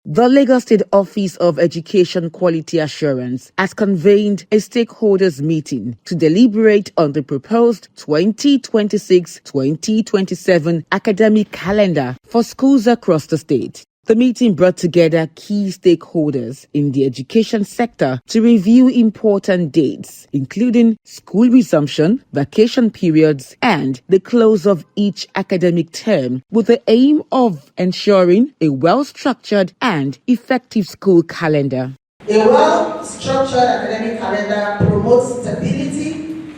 The Lagos State Office of Education Quality Assurance has convened a stakeholders meeting to deliberate on the proposed 2026-2027 academic calendar for schools across the state. The meeting brought together key stakeholders in the education sector to review important dates, including school resumption, vacation periods, and the close of each academic term, with the aim of ensuring a well-structured and effective school calendar. A well-structured academic calendar promotes stability,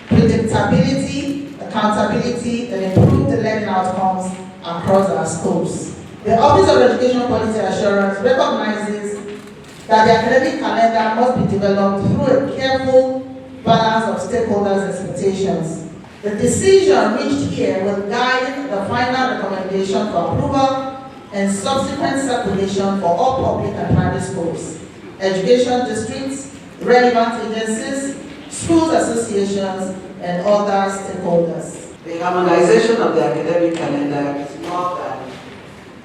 predictability, accountability, and improves the learning outcomes across our schools. The Office of Education Quality Assurance recognizes that the academic calendar must be developed through a careful balance of stakeholders' expectations. The decision reached here will guide the final recommendation for approval and subsequent circulation for all public and private schools, education districts, relevant agencies, schools associations, and other stakeholders. The harmonization of the academic calendar is more than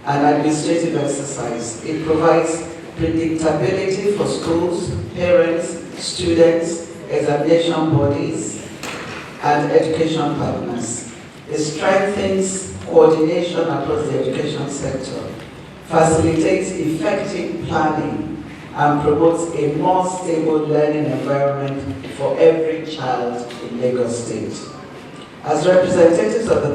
an administrative exercise. It provides predictability for schools, parents, students, examination bodies, and education partners. It strengthens coordination across the education sector, facilitates effective planning, and promotes a more stable learning environment for every child in Lagos State. As representatives of the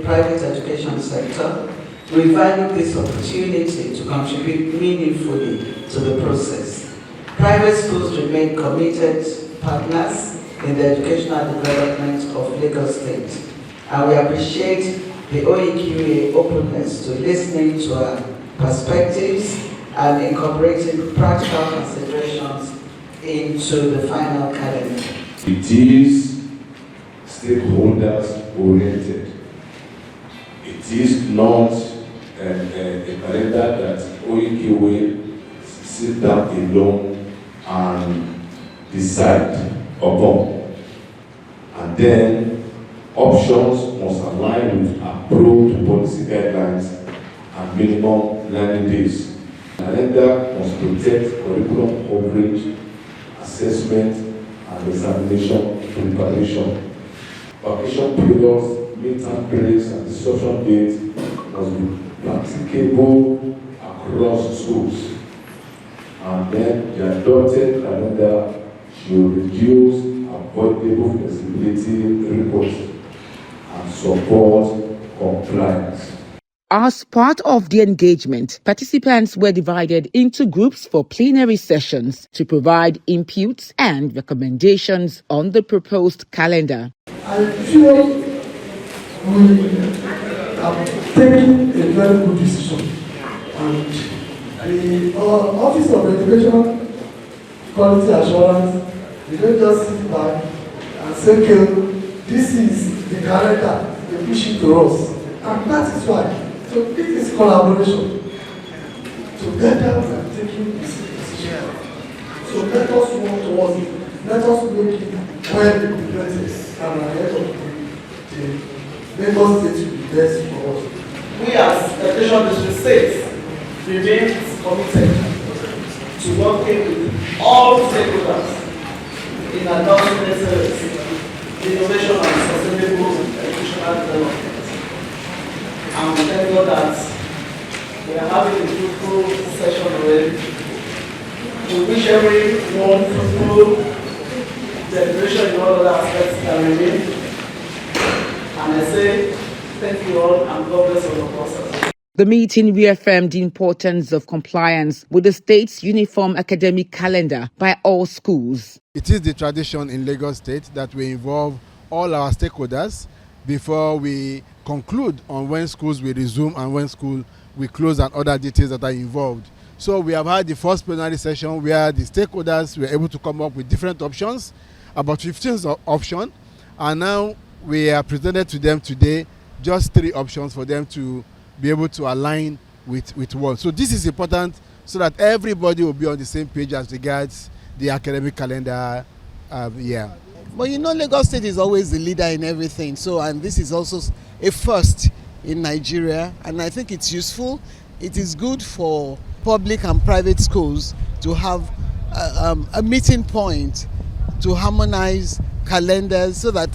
private education sector, we value this opportunity to contribute meaningfully to the process. Private schools remain committed partners in the educational development of Lagos State, and we appreciate the OEQA openness to listening to our perspectives and incorporating practical considerations into the final calendar. It is stakeholders oriented. It is not a calendar that OEQ will sit down alone and decide upon. And then options must align with approved policy guidelines and minimum learning days. The calendar must protect curriculum coverage, assessment, and examination preparation. Vacation periods, midterm breaks, and disruption dates must be practicable across schools. And then the adopted calendar should reduce avoidable flexibility requests and support compliance. As part of the engagement, participants were divided into groups for plenary sessions to provide inputs and recommendations on the proposed calendar. I feel we have taken a very good decision, and the Office of Education Quality Assurance, they don't just sit back and say, okay, this is the calendar, they push it to us, and that is why. So this is collaboration. Together we are taking this decision. So let us work towards it. Let us make it well implemented, and ahead of the Lagos State will be best for us. We as Education District 6 remain committed to working with all stakeholders in advancing excellence, innovation and sustainable educational development. And we thank God that we are having a fruitful session already. We wish everyone fruitful celebration in all other aspects that remain. And I say thank you all and God bless all of us. The meeting reaffirmed the importance of compliance with the state's uniform academic calendar by all schools. It is the tradition in Lagos State that we involve all our stakeholders before we conclude on when schools will resume and when school will close and other details that are involved. So we have had the first plenary session where the stakeholders were able to come up with different options, about 15 options, and now we are presented to them today just 3 options for them to be able to align with one. So this is important so that everybody will be on the same page as regards the academic calendar year. But you know, Lagos State is always the leader in everything. So, and this is also a first in Nigeria, and I think it's useful. It is good for public and private schools to have a meeting point to harmonize calendars, so that,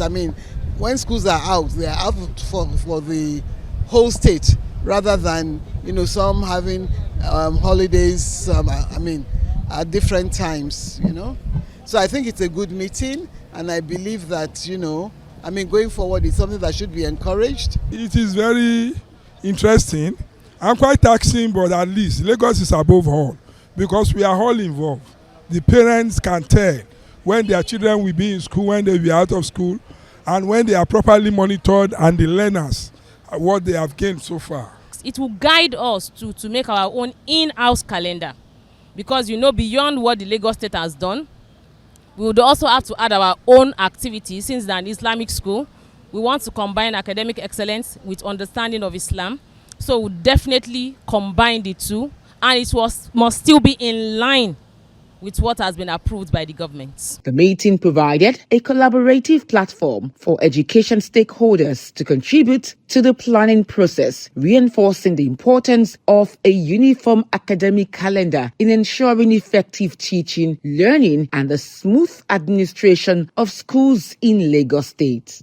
when schools are out, they are out for the whole state, rather than, some having holidays, at different times, So I think it's a good meeting, and I believe that, going forward, it's something that should be encouraged. It is very interesting and quite taxing, but at least Lagos is above all, because we are all involved. The parents can tell when their children will be in school, when they will be out of school, and when they are properly monitored, and the learners, what they have gained so far. It will guide us to make our own in-house calendar, because beyond what the Lagos State has done, we would also have to add our own activities. Since they're an Islamic school, we want to combine academic excellence with understanding of Islam. So we'll definitely combine the two, and it must still be in line with what has been approved by the government. The meeting provided a collaborative platform for education stakeholders to contribute to the planning process, reinforcing the importance of a uniform academic calendar in ensuring effective teaching, learning, and the smooth administration of schools in Lagos State.